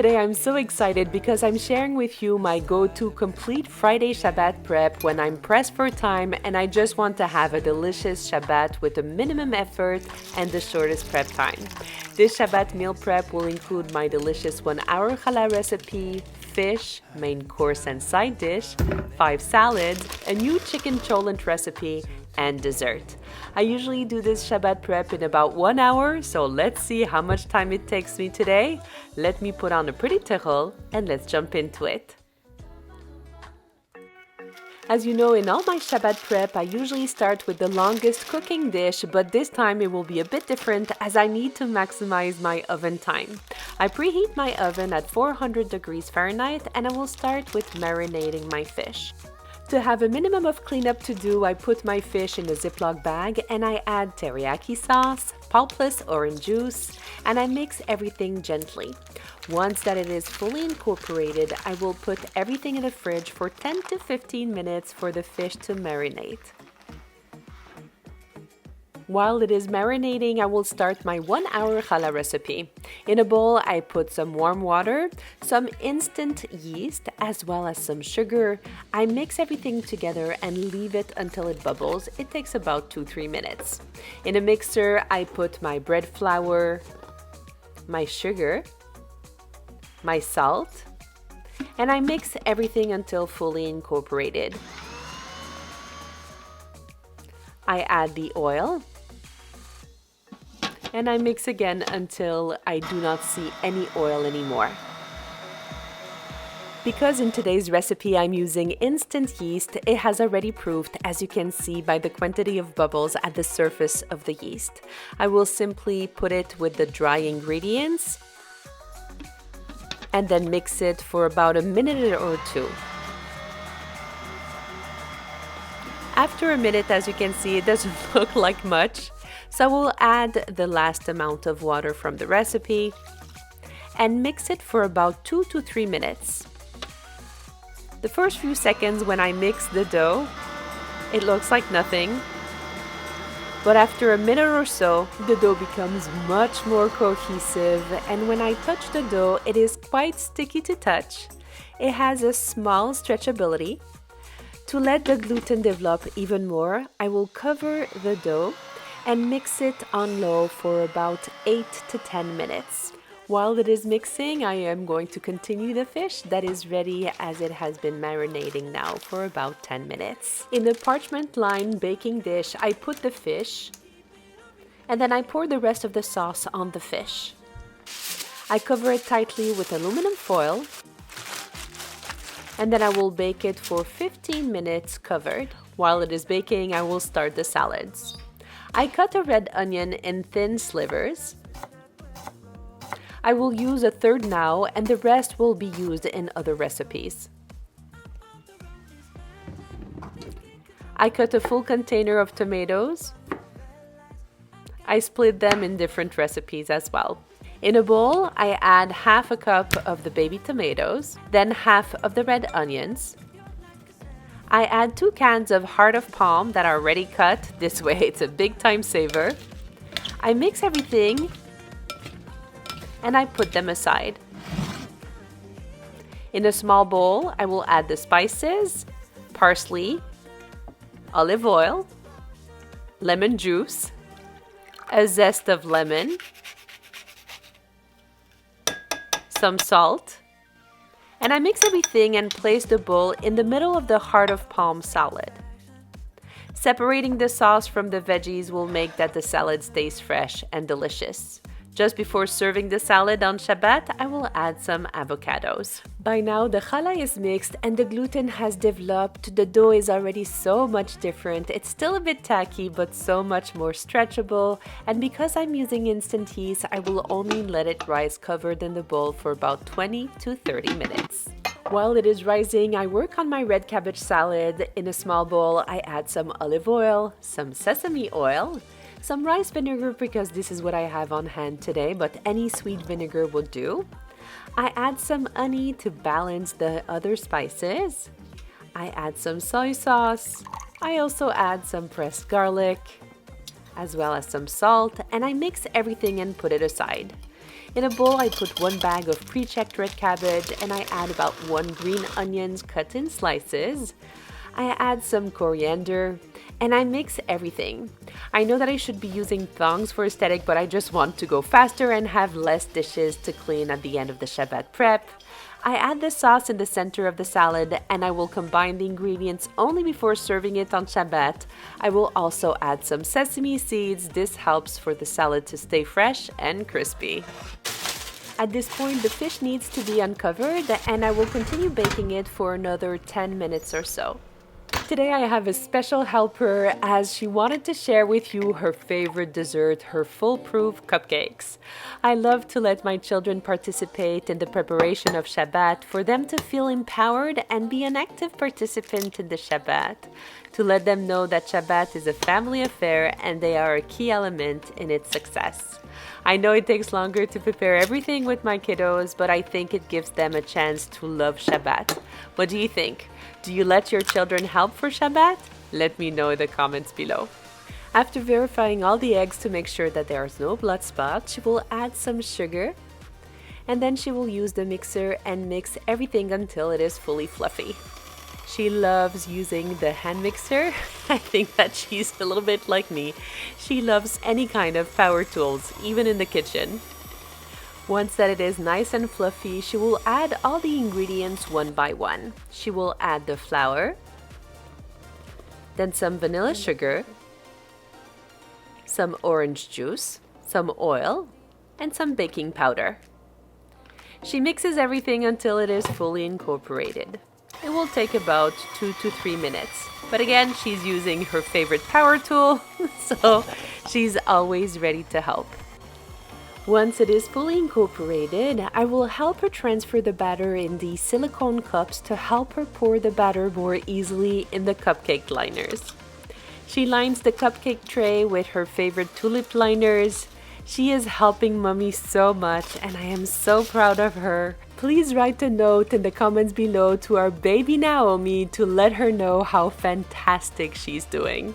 Today I'm so excited because I'm sharing with you my go-to complete Friday Shabbat prep when I'm pressed for time and I just want to have a delicious Shabbat with a minimum effort and the shortest prep time. This Shabbat meal prep will include my delicious 1 hour challah recipe, fish, main course and side dish, 5 salads, a new chicken cholent recipe, and dessert. I usually do this Shabbat prep in about 1 hour, so let's see how much time it takes me today. Let me put on a pretty tehol and let's jump into it. As you know, in all my Shabbat prep, I usually start with the longest cooking dish, but this time it will be a bit different as I need to maximize my oven time. I preheat my oven at 400 degrees Fahrenheit and I will start with marinating my fish. To have a minimum of cleanup to do, I put my fish in a Ziploc bag and I add teriyaki sauce, pulpless orange juice, and I mix everything gently. Once that it is fully incorporated, I will put everything in the fridge for 10 to 15 minutes for the fish to marinate. While it is marinating, I will start my 1 hour challah recipe. In a bowl, I put some warm water, some instant yeast, as well as some sugar. I mix everything together and leave it until it bubbles. It takes about 2-3 minutes. In a mixer, I put my bread flour, my sugar, my salt, and I mix everything until fully incorporated. I add the oil, and I mix again until I do not see any oil anymore. Because in today's recipe I'm using instant yeast, it has already proofed, as you can see by the quantity of bubbles at the surface of the yeast. I will simply put it with the dry ingredients and then mix it for about a minute or two. After a minute, as you can see, it doesn't look like much. So we'll add the last amount of water from the recipe and mix it for about 2 to 3 minutes. The first few seconds when I mix the dough, it looks like nothing. But after a minute or so, the dough becomes much more cohesive, and when I touch the dough, it is quite sticky to touch. It has a small stretchability. To let the gluten develop even more, I will cover the dough and mix it on low for about 8 to 10 minutes. While it is mixing, I am going to continue the fish that is ready as it has been marinating now for about 10 minutes. In the parchment-lined baking dish, I put the fish and then I pour the rest of the sauce on the fish. I cover it tightly with aluminum foil and then I will bake it for 15 minutes covered. While it is baking, I will start the salads. I cut a red onion in thin slivers. I will use a third now and the rest will be used in other recipes. I cut a full container of tomatoes. I split them in different recipes as well. In a bowl, I add half a cup of the baby tomatoes, then half of the red onions. I add 2 cans of heart of palm that are already cut. This way it's a big time saver. I mix everything and I put them aside. In a small bowl, I will add the spices, parsley, olive oil, lemon juice, a zest of lemon, some salt, and I mix everything and place the bowl in the middle of the heart of palm salad. Separating the sauce from the veggies will make that the salad stays fresh and delicious. Just before serving the salad on Shabbat, I will add some avocados. By now, the challah is mixed and the gluten has developed. The dough is already so much different. It's still a bit tacky, but so much more stretchable. And because I'm using instant yeast, I will only let it rise covered in the bowl for about 20 to 30 minutes. While it is rising, I work on my red cabbage salad. In a small bowl, I add some olive oil, some sesame oil, some rice vinegar because this is what I have on hand today, but any sweet vinegar will do. I add some honey to balance the other spices. I add some soy sauce. I also add some pressed garlic, as well as some salt, and I mix everything and put it aside. In a bowl, I put 1 bag of pre-checked red cabbage and I add about 1 green onions cut in slices. I add some coriander and I mix everything. I know that I should be using tongs for aesthetic, but I just want to go faster and have less dishes to clean at the end of the Shabbat prep. I add the sauce in the center of the salad and I will combine the ingredients only before serving it on Shabbat. I will also add some sesame seeds. This helps for the salad to stay fresh and crispy. At this point, the fish needs to be uncovered and I will continue baking it for another 10 minutes or so. Today I have a special helper as she wanted to share with you her favorite dessert, her foolproof cupcakes. I love to let my children participate in the preparation of Shabbat for them to feel empowered and be an active participant in the Shabbat, to let them know that Shabbat is a family affair and they are a key element in its success. I know it takes longer to prepare everything with my kiddos, but I think it gives them a chance to love Shabbat. What do you think? Do you let your children help for Shabbat? Let me know in the comments below. After verifying all the eggs to make sure that there is no blood spots, she will add some sugar and then she will use the mixer and mix everything until it is fully fluffy. She loves using the hand mixer. I think that she's a little bit like me. She loves any kind of power tools, even in the kitchen. Once that it is nice and fluffy, she will add all the ingredients one by one. She will add the flour, then some vanilla sugar, some orange juice, some oil, and some baking powder. She mixes everything until it is fully incorporated. It will take about 2 to 3 minutes. But again, she's using her favorite power tool, so she's always ready to help. Once it is fully incorporated, I will help her transfer the batter in the silicone cups to help her pour the batter more easily in the cupcake liners. She lines the cupcake tray with her favorite tulip liners. She is helping mommy so much and I am so proud of her. Please write a note in the comments below to our baby Naomi to let her know how fantastic she's doing.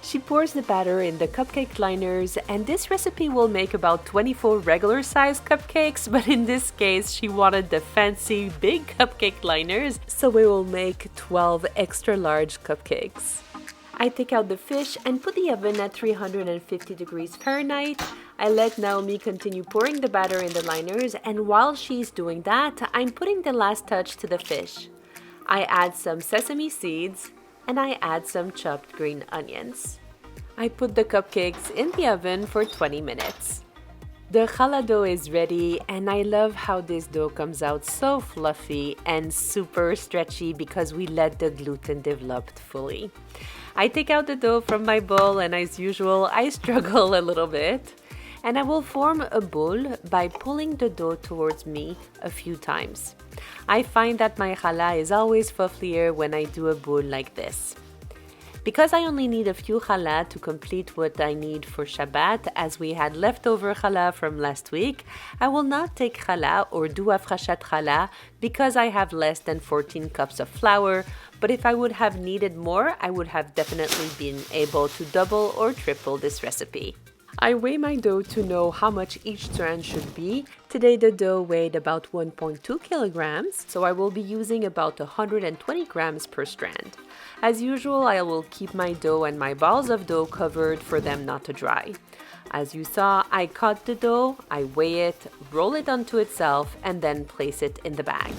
She pours the batter in the cupcake liners and this recipe will make about 24 regular size cupcakes, but in this case she wanted the fancy big cupcake liners, so we will make 12 extra large cupcakes. I take out the fish and put the oven at 350 degrees Fahrenheit. I let Naomi continue pouring the batter in the liners, and while she's doing that, I'm putting the last touch to the fish. I add some sesame seeds and I add some chopped green onions. I put the cupcakes in the oven for 20 minutes. The challah dough is ready and I love how this dough comes out so fluffy and super stretchy because we let the gluten develop fully. I take out the dough from my bowl and as usual I struggle a little bit. And I will form a bowl by pulling the dough towards me a few times. I find that my challah is always fluffier when I do a bowl like this. Because I only need a few challah to complete what I need for Shabbat, as we had leftover challah from last week, I will not take challah or do afrashat challah because I have less than 14 cups of flour, but if I would have needed more, I would have definitely been able to double or triple this recipe. I weigh my dough to know how much each strand should be. Today the dough weighed about 1.2 kilograms, so I will be using about 120 grams per strand. As usual, I will keep my dough and my balls of dough covered for them not to dry. As you saw, I cut the dough, I weigh it, roll it onto itself, and then place it in the bag.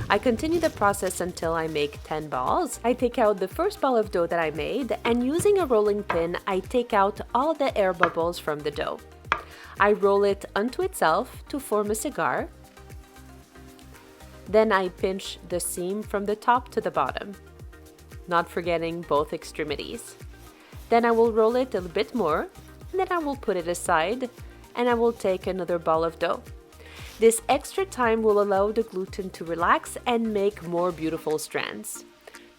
I continue the process until I make 10 balls. I take out the first ball of dough that I made, and using a rolling pin, I take out all the air bubbles from the dough. I roll it onto itself to form a cigar. Then I pinch the seam from the top to the bottom, not forgetting both extremities. Then I will roll it a bit more, and then I will put it aside, and I will take another ball of dough. This extra time will allow the gluten to relax and make more beautiful strands.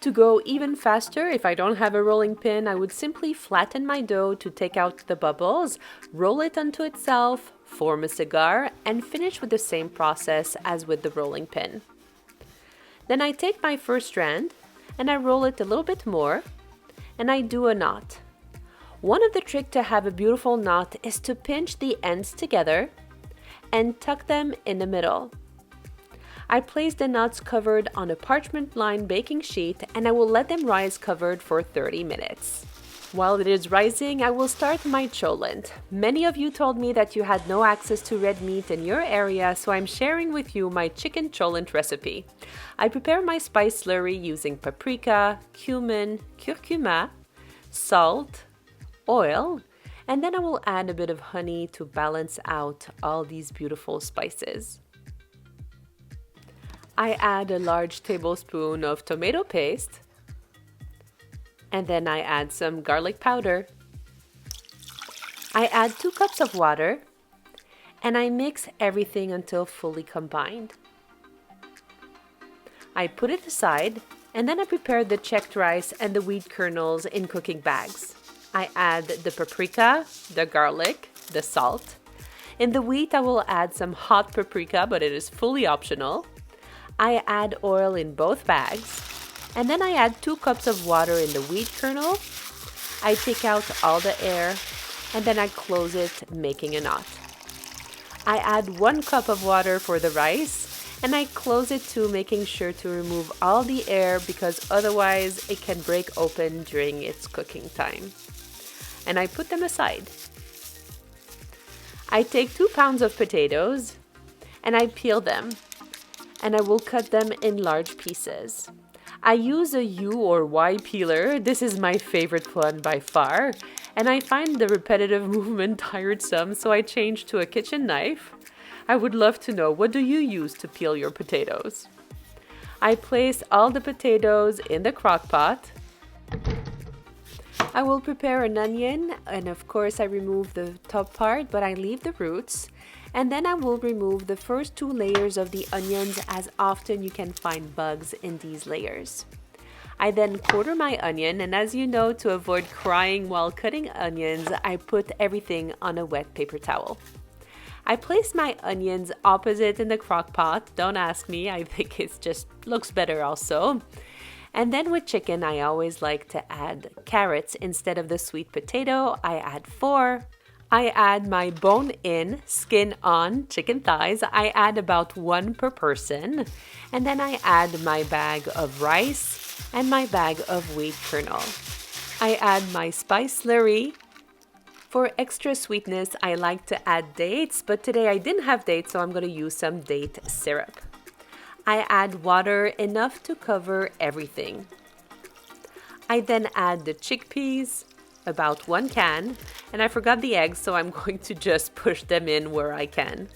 To go even faster, if I don't have a rolling pin, I would simply flatten my dough to take out the bubbles, roll it onto itself, form a cigar, and finish with the same process as with the rolling pin. Then I take my first strand and I roll it a little bit more and I do a knot. One of the tricks to have a beautiful knot is to pinch the ends together and tuck them in the middle. I place the knots covered on a parchment-lined baking sheet and I will let them rise covered for 30 minutes. While it is rising, I will start my cholent. Many of you told me that you had no access to red meat in your area, so I'm sharing with you my chicken cholent recipe. I prepare my spice slurry using paprika, cumin, curcuma, salt, oil, and then I will add a bit of honey to balance out all these beautiful spices. I add a large tablespoon of tomato paste, and then I add some garlic powder. I add 2 cups of water, and I mix everything until fully combined. I put it aside, and then I prepare the checked rice and the wheat kernels in cooking bags. I add the paprika, the garlic, the salt. In the wheat, I will add some hot paprika, but it is fully optional. I add oil in both bags, and then I add 2 cups of water in the wheat kernel. I take out all the air, and then I close it, making a knot. I add 1 cup of water for the rice, and I close it too, making sure to remove all the air because otherwise it can break open during its cooking time. And I put them aside. I take 2 pounds of potatoes, and I peel them. And I will cut them in large pieces. I use a U or Y peeler. This is my favorite one by far, and I find the repetitive movement tiresome, so I change to a kitchen knife. I would love to know, what do you use to peel your potatoes? I place all the potatoes in the crock pot. I will prepare an onion, and of course I remove the top part, but I leave the roots. And then I will remove the first 2 layers of the onions, as often you can find bugs in these layers. I then quarter my onion, and as you know, to avoid crying while cutting onions, I put everything on a wet paper towel. I place my onions opposite in the crock pot. Don't ask me, I think it just looks better also. And then with chicken, I always like to add carrots instead of the sweet potato. I add 4. I add my bone-in, skin-on chicken thighs. I add about 1 per person. And then I add my bag of rice and my bag of wheat kernel. I add my spice slurry. For extra sweetness, I like to add dates, but today I didn't have dates, so I'm going to use some date syrup. I add water enough to cover everything. I then add the chickpeas, about 1 can, and I forgot the eggs, so I'm going to just push them in where I can.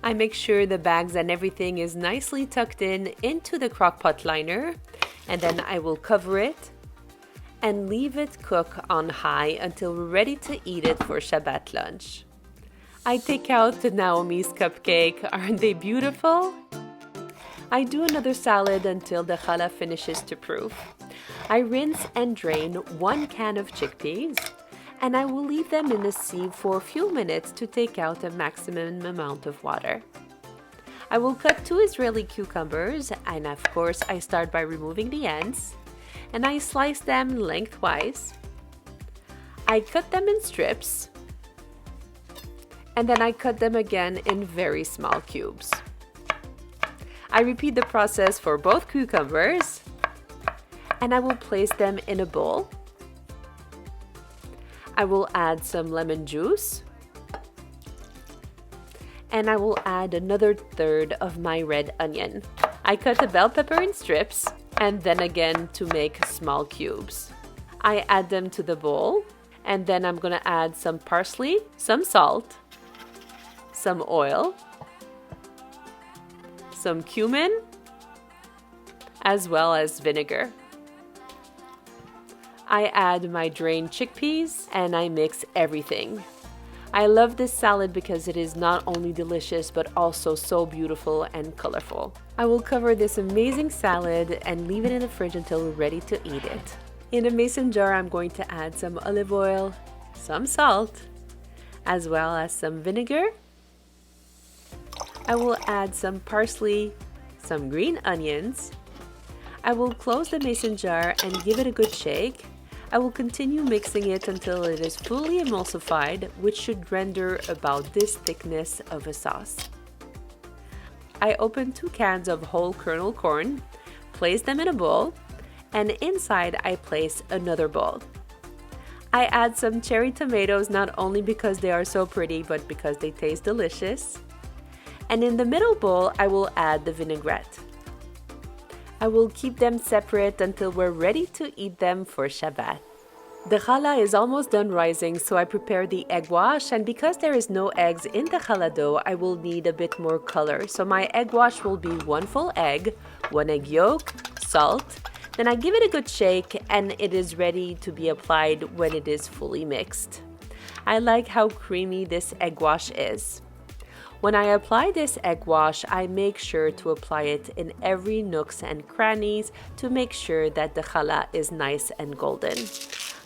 I make sure the bags and everything is nicely tucked in into the crock-pot liner, and then I will cover it and leave it cook on high until we're ready to eat it for Shabbat lunch. I take out the Naomi's cupcake. Aren't they beautiful? I do another salad until the challah finishes to proof. I rinse and drain 1 can of chickpeas, and I will leave them in the sieve for a few minutes to take out a maximum amount of water. I will cut 2 Israeli cucumbers, and of course I start by removing the ends, and I slice them lengthwise. I cut them in strips, and then I cut them again in very small cubes. I repeat the process for both cucumbers, and I will place them in a bowl. I will add some lemon juice, and I will add another 1/3 of my red onion. I cut a bell pepper in strips, and then again to make small cubes. I add them to the bowl, and then I'm gonna add some parsley, some salt, some oil, some cumin, as well as vinegar. I add my drained chickpeas and I mix everything. I love this salad because it is not only delicious but also so beautiful and colorful. I will cover this amazing salad and leave it in the fridge until we're ready to eat it. In a mason jar, I'm going to add some olive oil, some salt, as well as some vinegar. I will add some parsley, some green onions. I will close the mason jar and give it a good shake. I will continue mixing it until it is fully emulsified, which should render about this thickness of a sauce. I open 2 cans of whole kernel corn, place them in a bowl, and inside I place another bowl. I add some cherry tomatoes not only because they are so pretty, but because they taste delicious. And in the middle bowl, I will add the vinaigrette. I will keep them separate until we're ready to eat them for Shabbat. The challah is almost done rising, so I prepare the egg wash, and because there is no eggs in the challah dough, I will need a bit more color. So my egg wash will be 1 full egg, 1 egg yolk, salt. Then I give it a good shake and it is ready to be applied when it is fully mixed. I like how creamy this egg wash is. When I apply this egg wash, I make sure to apply it in every nooks and crannies to make sure that the challah is nice and golden.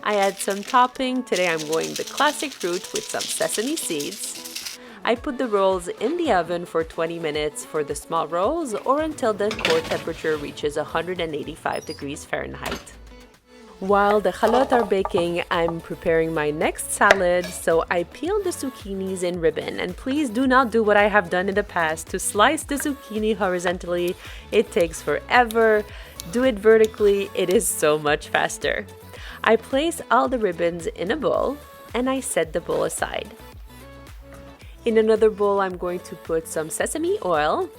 I add some topping. Today I'm going the classic route with some sesame seeds. I put the rolls in the oven for 20 minutes for the small rolls or until the core temperature reaches 185 degrees Fahrenheit. While the chalot are baking, I'm preparing my next salad, so I peel the zucchinis in ribbon. And please do not do what I have done in the past to slice the zucchini horizontally. It takes forever. Do it vertically, it is so much faster. I place all the ribbons in a bowl and I set the bowl aside. In another bowl, I'm going to put some sesame oil,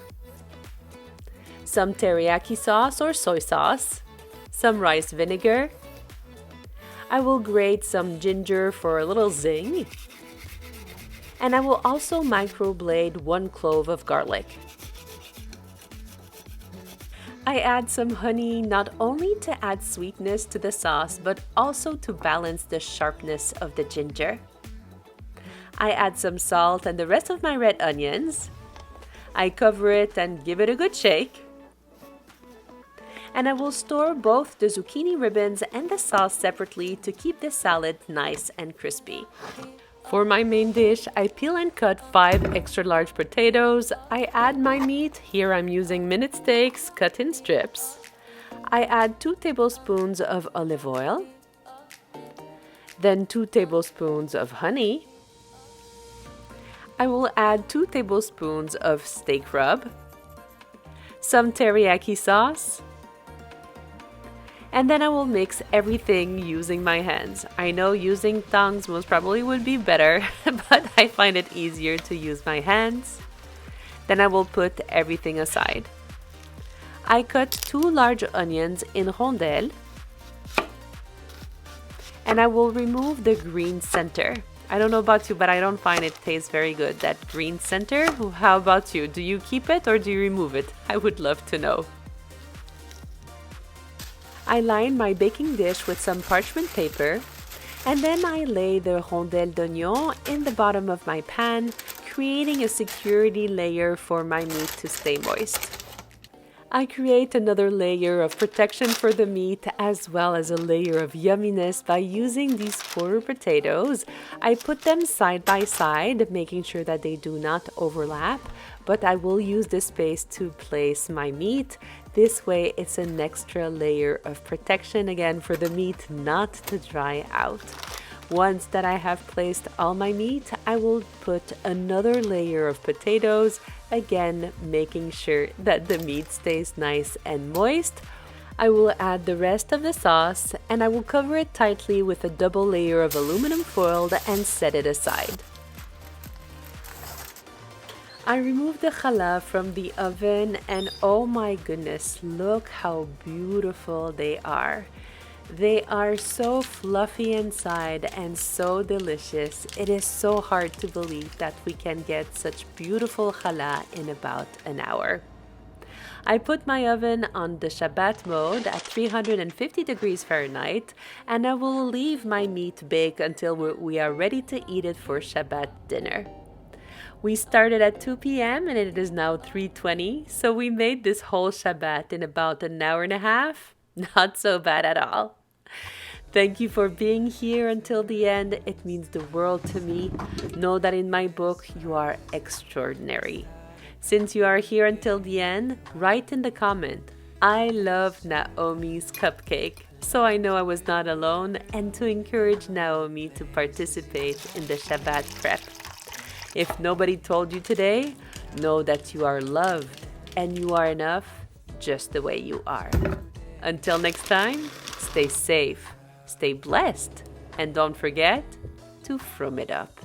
some teriyaki sauce or soy sauce, some rice vinegar. I will grate some ginger for a little zing. And I will also microblade 1 clove of garlic. I add some honey not only to add sweetness to the sauce, but also to balance the sharpness of the ginger. I add some salt and the rest of my red onions. I cover it and give it a good shake. And I will store both the zucchini ribbons and the sauce separately to keep the salad nice and crispy. For my main dish, I peel and cut 5 extra large potatoes. I add my meat. Here I'm using minute steaks cut in strips. I add 2 tablespoons of olive oil, then 2 tablespoons of honey. I will add 2 tablespoons of steak rub, some teriyaki sauce, and then I will mix everything using my hands. I know using tongs most probably would be better, but I find it easier to use my hands. Then I will put everything aside. I cut 2 large onions in rondelles, and I will remove the green center. I don't know about you, but I don't find it tastes very good, that green center. How about you? Do you keep it or do you remove it? I would love to know. I line my baking dish with some parchment paper, and then I lay the rondelles d'oignon in the bottom of my pan, creating a security layer for my meat to stay moist. I create another layer of protection for the meat as well as a layer of yumminess by using these quarter potatoes. I put them side by side, making sure that they do not overlap, but I will use this space to place my meat. This way it's an extra layer of protection again for the meat not to dry out. Once that I have placed all my meat, I will put another layer of potatoes, again making sure that the meat stays nice and moist. I will add the rest of the sauce and I will cover it tightly with a double layer of aluminum foil and set it aside. I remove the challah from the oven and oh my goodness, look how beautiful they are. They are so fluffy inside and so delicious. It is so hard to believe that we can get such beautiful challah in about an hour. I put my oven on the Shabbat mode at 350 degrees Fahrenheit and I will leave my meat bake until we are ready to eat it for Shabbat dinner. We started at 2 p.m. and it is now 3:20, so we made this whole Shabbat in about an hour and a half. Not so bad at all. Thank you for being here until the end. It means the world to me. Know that in my book, you are extraordinary. Since you are here until the end, write in the comment, I love Naomi's cupcake. so I know I was not alone, and to encourage Naomi to participate in the Shabbat prep. If nobody told you today, know that you are loved and you are enough just the way you are. Until next time, stay safe, stay blessed, and don't forget to frum it up.